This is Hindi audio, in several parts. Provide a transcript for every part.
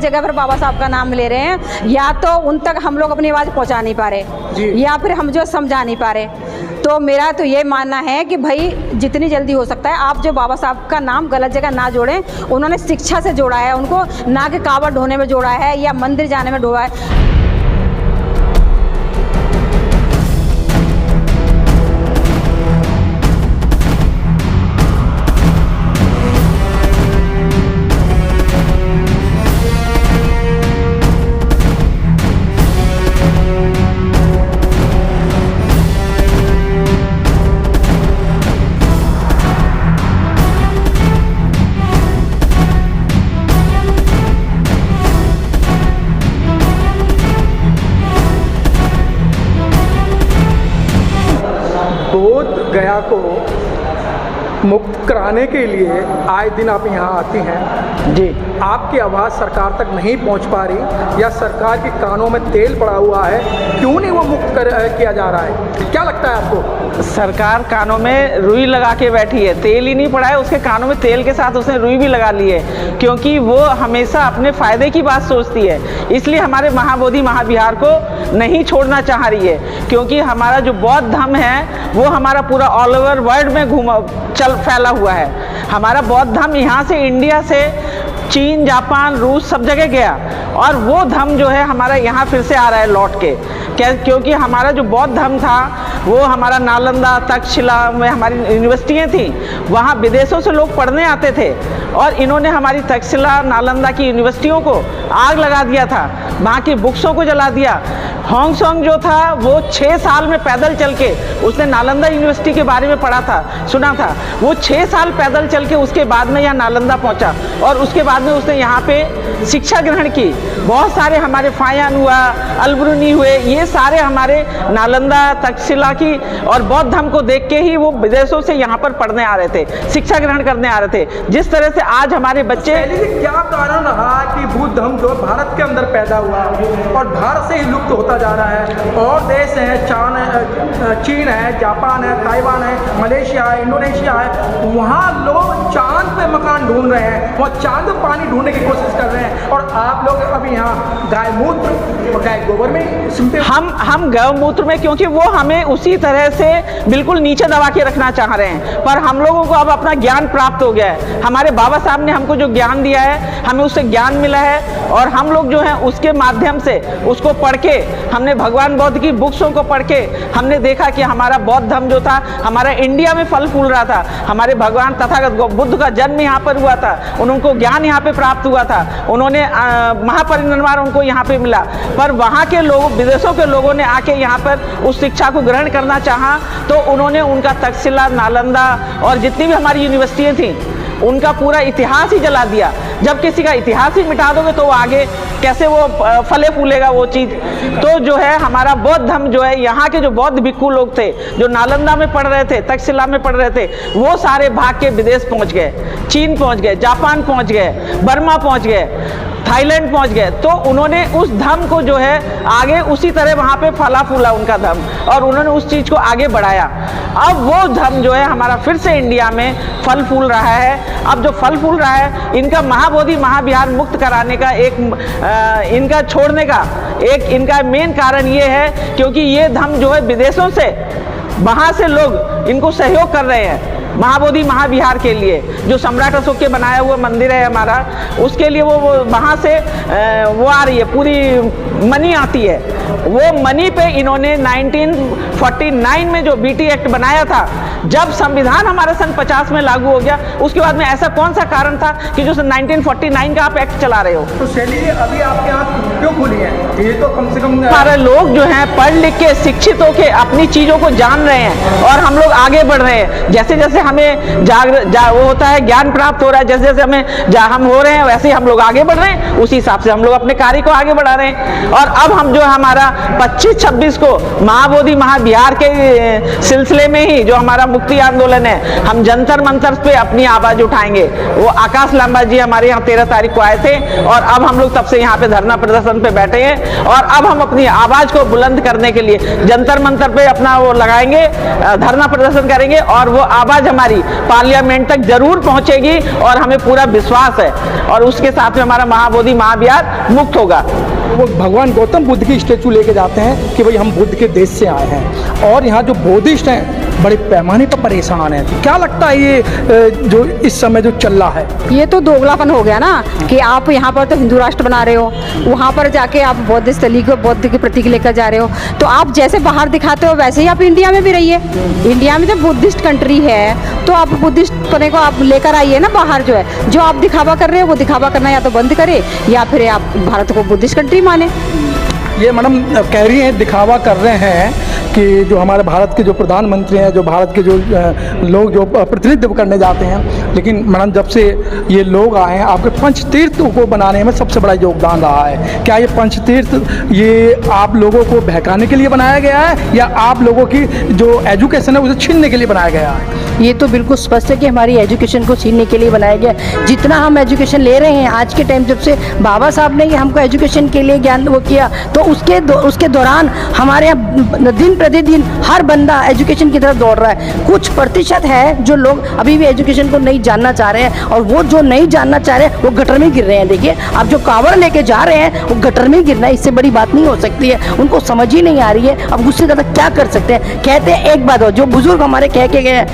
जगह पर बाबा साहब का नाम ले रहे हैं, या तो उन तक हम लोग अपनी आवाज़ पहुंचा नहीं पा रहे या फिर हम जो समझा नहीं पा रहे। तो मेरा तो ये मानना है कि भाई जितनी जल्दी हो सकता है आप जो बाबा साहब का नाम गलत जगह ना जोड़ें। उन्होंने शिक्षा से जोड़ा है, उनको ना कि कावड़ ढोने में जोड़ा है या मंदिर जाने में जोड़ा है। बोध गया को मुक्त कराने के लिए आए दिन आप यहाँ आती हैं जी। आपकी आवाज़ सरकार तक नहीं पहुँच पा रही या सरकार के कानों में तेल पड़ा हुआ है, क्यों नहीं वो मुक्त किया जा रहा है? क्या लगता है आपको? सरकार कानों में रुई लगा के बैठी है, तेल ही नहीं पड़ा है, उसके कानों में तेल के साथ उसने रुई भी लगा ली है, क्योंकि वो हमेशा अपने फ़ायदे की बात सोचती है। इसलिए हमारे महाबोधि महाविहार को नहीं छोड़ना चाह रही है, क्योंकि हमारा जो बौद्ध धर्म है वो हमारा पूरा ऑल ओवर वर्ल्ड में फैला हुआ है। हमारा बौद्ध धर्म यहाँ से, इंडिया से चीन, जापान, रूस सब जगह गया, और वो धर्म जो है हमारा यहाँ फिर से आ रहा है लौट के। क्योंकि हमारा जो बौद्ध धर्म था वो हमारा नालंदा, तक्षशिला में हमारी यूनिवर्सिटियाँ थी, वहाँ विदेशों से लोग पढ़ने आते थे, और इन्होंने हमारी तक्षशिला, नालंदा की यूनिवर्सिटियों को आग लगा दिया था, वहाँ की बुक्सों को जला दिया। होंगसोंग जो था वो 6 साल में पैदल चल के, उसने नालंदा यूनिवर्सिटी के बारे में पढ़ा था, सुना था, वो 6 साल पैदल चल के उसके बाद में यहाँ नालंदा पहुँचा, और उसके बाद में उसने यहाँ पे शिक्षा ग्रहण की। बहुत सारे हमारे फायान हुआ, अलबरूनी हुए, ये सारे हमारे नालंदा, तक्षशिला की और बौद्ध धर्म को देख के ही वो विदेशों से यहाँ पर पढ़ने आ रहे थे, शिक्षा ग्रहण करने आ रहे थे। जिस तरह से आज हमारे बच्चे, क्या कारण रहा कि बुद्ध धर्म जो भारत के अंदर पैदा हुआ और भारत से ही लुप्त होता जा रहा है? और देश हैं, चीन है, जापान है, ताइवान है, मलेशिया है, इंडोनेशिया है, वहाँ लोग चांद पे मकान ढूंढ रहे हैं, वहाँ चांद पे पानी ढूंढने की कोशिश कर रहे हैं, और आप लोग अभी यहाँ गाय मूत्र और गाय गोबर में सुनते हैं। हम गौमूत्र में, क्योंकि वो हमें उसी तरह से बिल्कुल नीचे दबा के रखना चाह रहे हैं, पर हम लोगों को अब अपना ज्ञान प्राप्त हो गया है। हमारे बाबा साहब ने हमको जो ज्ञान दिया है, हमें उससे ज्ञान मिला है, और हम लोग जो हैं उसके माध्यम से उसको पढ़ के, हमने भगवान बौद्ध की बुक्सों को पढ़ के हमने देखा कि हमारा बौद्ध धर्म जो था हमारा इंडिया में फल फूल रहा था। हमारे भगवान तथागत बुद्ध का जन्म यहाँ पर हुआ था, उनको ज्ञान यहाँ पे प्राप्त हुआ था, उन्होंने महापरिनिर्वाण उनको यहाँ पे मिला, पर वहाँ के लोग, विदेशों के लोगों ने आके यहाँ पर उस शिक्षा को ग्रहण करना चाहा, तो उन्होंने उनका तक्षशिला, नालंदा और जितनी भी हमारी यूनिवर्सिटियाँ थीं उनका पूरा इतिहास ही जला दिया। जब किसी का इतिहास ही मिटा दोगे तो वो आगे कैसे वो फले फूलेगा वो चीज़। तो जो है हमारा बौद्ध धर्म जो है, यहाँ के जो बौद्ध भिक्खु लोग थे जो नालंदा में पढ़ रहे थे, तक्षशिला में पढ़ रहे थे, वो सारे भाग के विदेश पहुँच गए, चीन पहुँच गए, जापान पहुँच गए, बर्मा पहुँच गए, थाईलैंड पहुँच गए। तो उन्होंने उस धर्म को जो है आगे उसी तरह वहाँ पे फला फूला उनका धर्म, और उन्होंने उस चीज़ को आगे बढ़ाया। अब वो धर्म जो है हमारा फिर से इंडिया में फल फूल रहा है। अब जो फल फूल रहा है, इनका महाबोधि महाविहार मुक्त कराने का इनका छोड़ने का एक इनका मेन कारण ये है, क्योंकि ये धर्म जो है विदेशों से, वहाँ से लोग इनको सहयोग कर रहे हैं महाबोधि महाविहार के लिए। जो सम्राट अशोक के बनाया हुआ मंदिर है हमारा, उसके लिए वो वहाँ से वो आ रही है, पूरी मनी आती है। वो मनी पे इन्होंने 1949 में जो बीटी एक्ट बनाया था, जब संविधान हमारा सन 50 में लागू हो गया, उसके बाद में ऐसा कौन सा कारण था कि जो 1949 का आप एक्ट चला रहे हो? तो शैली जी, अभी आपके यहाँ क्यों खुली है? ये तो कम से कम हमारे लोग जो हैं पढ़ लिख के, शिक्षित होके अपनी चीज़ों को जान रहे हैं, और हम लोग आगे बढ़ रहे हैं। जैसे जैसे हमें वो होता है, ज्ञान प्राप्त हो रहा है, जैसे जैसे हम हो रहे हैं, वैसे ही हम लोग आगे बढ़ रहे हैं, उसी हिसाब से हम लोग अपने कार्य को आगे बढ़ा रहे हैं। और अब हम जो हमारा हमारा 25-26 को महाबोधि महाविहार के सिलसिले में ही जो हमारा मुक्ति आंदोलन है, हम जंतर मंतर पे अपनी आवाज उठाएंगे। वो आकाश लांबा जी हमारे यहाँ 13 तारीख को आए थे और अब हम लोग तब से यहाँ पे धरना प्रदर्शन पे बैठे हैं और अब हम अपनी आवाज को बुलंद करने के लिए जंतर मंतर पे अपना वो लगाएंगे, धरना प्रदर्शन करेंगे और वो आवाज हमारी पार्लियामेंट तक जरूर पहुंचेगी और हमें पूरा विश्वास है और उसके साथ में हमारा महाबोधि महाविहार मुक्त होगा। वो भगवान गौतम बुद्ध की स्टेचू लेके जाते हैं कि भाई हम बुद्ध के देश से आए हैं और यहाँ जो बौद्धिस्ट हैं बड़े पैमाने पर परेशान हैं। क्या लगता है ये जो इस समय जो चल रहा है, ये तो दोगलापन हो गया ना कि आप यहाँ पर तो हिंदू राष्ट्र बना रहे हो, वहाँ पर जाके आप बौद्धिस्ट तरीके बौद्ध के प्रतीक लेकर जा रहे हो। तो आप जैसे बाहर दिखाते हो वैसे ही आप इंडिया में भी रहिए। इंडिया में जब बुद्धिस्ट कंट्री है तो आप बुद्धिस्ट पने को आप लेकर आइए ना बाहर। जो है जो आप दिखावा कर रहे हो वो दिखावा करना या तो बंद करे या फिर आप भारत को बुद्धिस्ट कंट्री माने। ये मैडम कह रही हैं दिखावा कर रहे हैं कि जो हमारे भारत के जो प्रधानमंत्री हैं, जो भारत के जो लोग जो प्रतिनिधित्व करने जाते हैं, लेकिन मैडम जब से ये लोग आए हैं आपके पंचतीर्थ को बनाने में सबसे बड़ा योगदान रहा है। क्या ये पंचतीर्थ ये आप लोगों को बहकाने के लिए बनाया गया है या आप लोगों की जो एजुकेशन है उसे छीनने के लिए बनाया गया है? ये तो बिल्कुल स्पष्ट है कि हमारी एजुकेशन को छीनने के लिए बनाया गया। जितना हम एजुकेशन ले रहे हैं आज के टाइम, जब से बाबा साहब ने हमको एजुकेशन के लिए ज्ञान वो किया, तो उसके दौरान हमारे यहाँ दिन प्रतिदिन हर बंदा एजुकेशन की तरफ दौड़ रहा है। कुछ प्रतिशत है जो लोग अभी भी एजुकेशन को नहीं जानना चाह रहे हैं और वो जो नहीं जानना चाह रहे हैं वो गटर में गिर रहे हैं। देखिए आप जो कावड़ लेके जा रहे हैं वो गटर में गिरना है, इससे बड़ी बात नहीं हो सकती है। उनको समझ ही नहीं आ रही है। अब उससे ज़्यादा क्या कर सकते हैं। कहते हैं एक बात हो, जो बुजुर्ग हमारे कह के गए,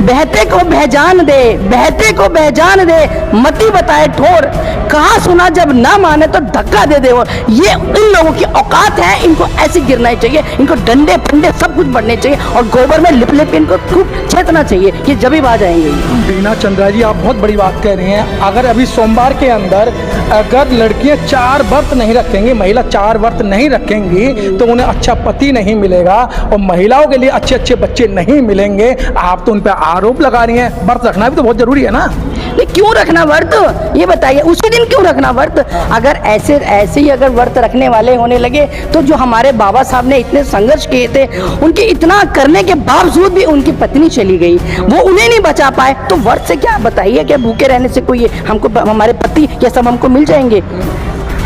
बहते को बहजान दे, बहते को बहजान दे, मती बताए ठोर, कहा सुना जब ना माने तो धक्का दे दे। और ये इन लोगों की औकात है, इनको ऐसे गिरना ही चाहिए। इनको डंडे फंडे सब कुछ बढ़ने चाहिए और गोबर में लिप लिप इनको खूब छेदना चाहिए। ये जब ही बाज आएंगे। बीना चंद्रा जी आप बहुत बड़ी बात कह रही हैं। अगर अभी सोमवार के अंदर अगर लड़कियां 4 व्रत नहीं रखेंगी, महिला 4 व्रत नहीं रखेंगी तो उन्हें अच्छा पति नहीं मिलेगा और महिलाओं के लिए अच्छे अच्छे बच्चे नहीं मिलेंगे। आप तो उन पर आरोप लगा रही हैं। व्रत रखना भी तो बहुत जरूरी है ना। नहीं, क्यों रखना व्रत, ये बताइए। उसी दिन क्यों रखना व्रत? अगर ऐसे ही अगर व्रत रखने वाले होने लगे तो जो हमारे बाबा साहब ने इतने संघर्ष किए थे, उनके इतना करने के बावजूद भी उनकी पत्नी चली गई, वो उन्हें नहीं बचा पाए, तो व्रत से क्या बताइए? क्या भूखे रहने से कोई हमको हमारे पति ये सब हमको मिल जाएंगे?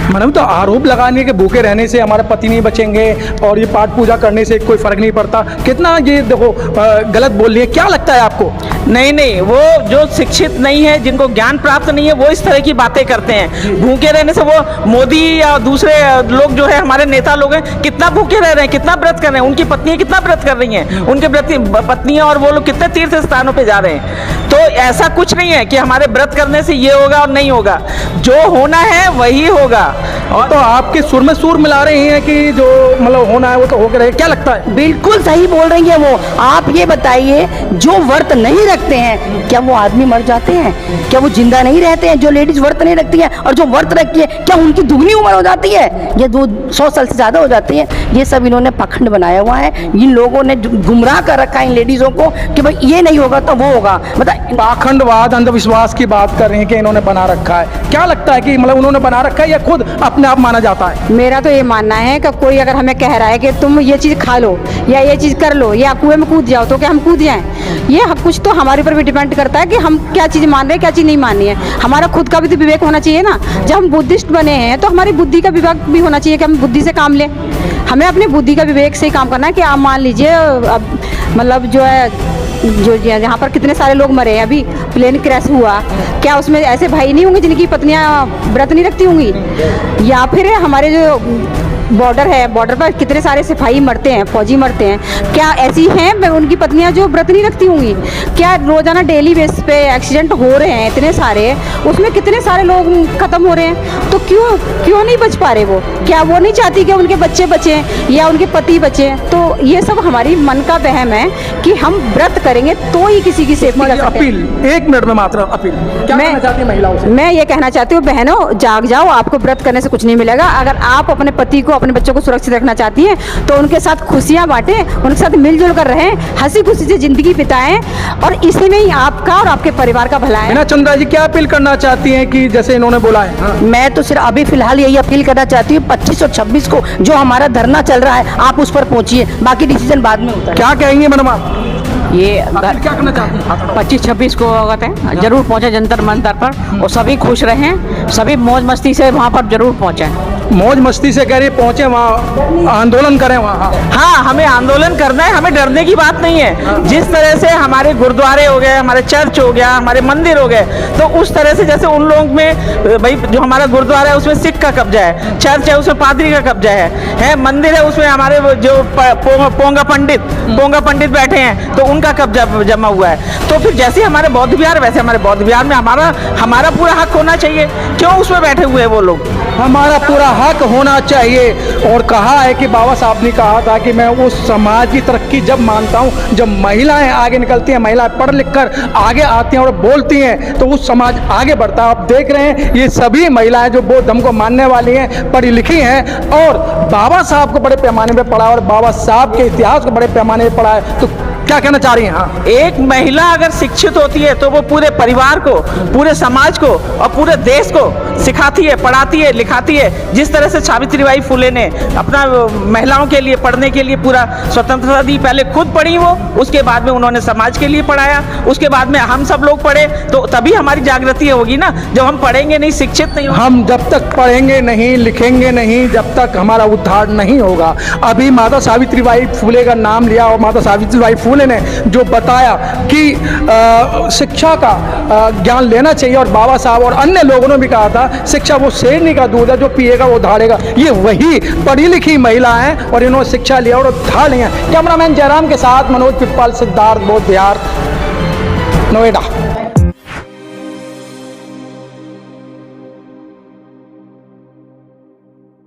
मैडम तो आरोप लगाने के भूखे रहने से हमारे पति नहीं बचेंगे और ये पाठ पूजा करने से कोई फर्क नहीं पड़ता। कितना ये देखो गलत बोल रही है। क्या लगता है आपको? नहीं, वो जो शिक्षित नहीं है, जिनको ज्ञान प्राप्त नहीं है, वो इस तरह की बातें करते हैं। भूखे रहने से वो मोदी या दूसरे लोग जो है हमारे नेता लोग हैं, कितना भूखे रह रहे हैं, कितना व्रत कर रहे हैं, उनकी पत्नियां कितना व्रत कर रही हैं, उनके पत्नियां और वो लोग कितने तीर्थ स्थानों पे जा रहे हैं। तो ऐसा कुछ नहीं है कि हमारे व्रत करने से ये होगा और नहीं होगा। जो होना है वही होगा। और तो आपके सुर में सुर मिला रही हैं कि जो मतलब होना है वो तो होकर रहे। क्या लगता है? बिल्कुल सही बोल रही है वो। आप ये बताइए, जो व्रत नहीं रखते हैं क्या वो आदमी मर जाते हैं? क्या वो जिंदा नहीं रहते हैं? जो लेडीज व्रत नहीं रखती है और जो व्रत रखती है क्या उनकी दुगनी उम्र हो जाती है या 200 साल से ज्यादा हो जाती है? ये सब इन्होंने पखंड बनाया हुआ है। इन लोगों ने गुमराह कर रखा है इन लेडीजों को कि भाई ये नहीं होगा तो वो होगा। मतलब पाखंडवाद अंधविश्वास की बात कर रहे हैं कि इन्होंने बना रखा है। क्या लगता है कि मतलब उन्होंने बना रखा है या खुद अपने आप माना जाता है? मेरा तो ये मानना है कि कोई अगर हमें कह रहा है कि तुम ये चीज़ खा लो या ये चीज़ कर लो या कुएं में कूद जाओ, तो क्या हम कूद जाएं? ये कुछ तो हमारे ऊपर भी डिपेंड करता है कि हम क्या चीज़ मान रहे हैं, क्या चीज़ नहीं माननी है। हमारा खुद का भी तो विवेक होना चाहिए ना। जब हम बुद्धिस्ट बने हैं तो हमारी बुद्धि का विवेक भी होना चाहिए कि हम बुद्धि से काम लें। हमें अपनी बुद्धि का विवेक से ही काम करना है। कि आप मान लीजिए अब मतलब जो है जो यहाँ पर कितने सारे लोग मरे हैं, अभी प्लेन क्रैश हुआ, क्या उसमें ऐसे भाई नहीं होंगे जिनकी पत्नियां व्रत नहीं रखती होंगी? या फिर हमारे जो बॉर्डर है, बॉर्डर पर कितने सारे सिपाही मरते हैं, फौजी मरते हैं, क्या ऐसी हैं उनकी पत्नियां जो व्रत नहीं रखती होंगी? क्या रोजाना डेली बेस पे एक्सीडेंट हो रहे हैं इतने सारे, उसमें कितने सारे लोग खत्म हो रहे हैं, तो क्यों नहीं बच पा रहे वो? क्या वो नहीं चाहती कि उनके बच्चे बचें या उनके पति बचें? तो ये सब हमारी मन का वहम है कि हम व्रत करेंगे तो ही किसी की सेफ्टी कर सकते हैं। अपील 1 मिनट में मात्र अपील क्या कहना चाहती है महिलाओं से? मैं ये कहना चाहती हूँ, बहनों जाग जाओ, आपको व्रत करने से कुछ नहीं मिलेगा। अगर आप अपने पति को को अपने बच्चों को सुरक्षित रखना चाहती हैं तो उनके साथ खुशियाँ बांटें, उनके साथ मिलजुल कर रहें, हंसी खुशी से ज़िंदगी बिताएं और इसी में ही आपका और आपके परिवार का भला है। मीना चंद्रा जी क्या अपील करना चाहती हैं कि जैसे इन्होंने बोला है? हाँ। मैं तो सिर्फ अभी फिलहाल यही अपील करना चाहती हूँ 25 और 26 को जो हमारा धरना चल रहा है आप उस पर पहुंचिए, बाकी डिसीजन बाद में होता है। क्या कहेंगे मैडम आप? ये अपील क्या करना चाहती हैं? 25-26 को अवगत है, जरूर पहुंचे जंतर मंतर पर और सभी खुश रहें, सभी मौज मस्ती से वहाँ पर जरूर पहुंचें। मौज मस्ती से कह रही पहुंचे वहाँ, आंदोलन करें वहाँ। हाँ, हमें आंदोलन करना है, हमें डरने की बात नहीं है। जिस तरह से हमारे गुरुद्वारे हो गए, हमारे चर्च हो गया, हमारे मंदिर हो गए, तो उस तरह से जैसे उन लोगों में भाई जो हमारा गुरुद्वारा है उसमें सिख का कब्जा है, चर्च है उसमें पादरी का कब्जा है मंदिर है उसमें हमारे जो पोंगा पंडित बैठे हैं तो उनका कब्जा जमा हुआ है। तो फिर जैसे हमारे बौद्ध विहार वैसे हमारे बौद्ध विहार में हमारा पूरा हक होना चाहिए। क्यों उसमें बैठे हुए हैं वो लोग? हमारा पूरा हक होना चाहिए। और कहा है कि बाबा साहब ने कहा था कि मैं उस समाज की तरक्की जब मानता हूँ जब महिलाएं आगे निकलती हैं, महिलाएं पढ़ लिख कर आगे आती हैं और बोलती हैं तो उस समाज आगे बढ़ता है। आप देख रहे हैं ये सभी महिलाएं जो बौद्ध धर्म को मानने वाली हैं, पढ़ी लिखी हैं और बाबा साहब को बड़े पैमाने पर पढ़ा और बाबा साहब के इतिहास को बड़े पैमाने पर पढ़ा है। तो क्या कहना चाह रही हैं? हाँ, एक महिला अगर शिक्षित होती है तो वो पूरे परिवार को, पूरे समाज को और पूरे देश को सिखाती है, पढ़ाती है, लिखाती है। जिस तरह से सावित्रीबाई फुले ने अपना महिलाओं के लिए पढ़ने के लिए पूरा स्वतंत्रता दी, पहले खुद पढ़ी वो, उसके बाद में उन्होंने समाज के लिए पढ़ाया, उसके बाद में हम सब लोग पढ़े, तो तभी हमारी जागृति होगी ना। जब हम पढ़ेंगे नहीं, शिक्षित नहीं, हम जब तक पढ़ेंगे नहीं, लिखेंगे नहीं, जब तक हमारा उद्धार नहीं होगा। अभी माता सावित्रीबाई फुले का नाम लिया और माता सावित्रीबाई फुले ने जो बताया कि शिक्षा का ज्ञान लेना चाहिए और बाबा साहब और अन्य लोगों ने भी कहा था शिक्षा वो शेरनी का दूध है, जो पिएगा वो धाड़ेगा। ये वही पढ़ी लिखी महिला हैं और इन्होंने शिक्षा लिया और धाड़ लिया। कैमरामैन जयराम के साथ मनोज पिप्पल, सिद्धार्थ, बौद्ध विहार, नोएडा।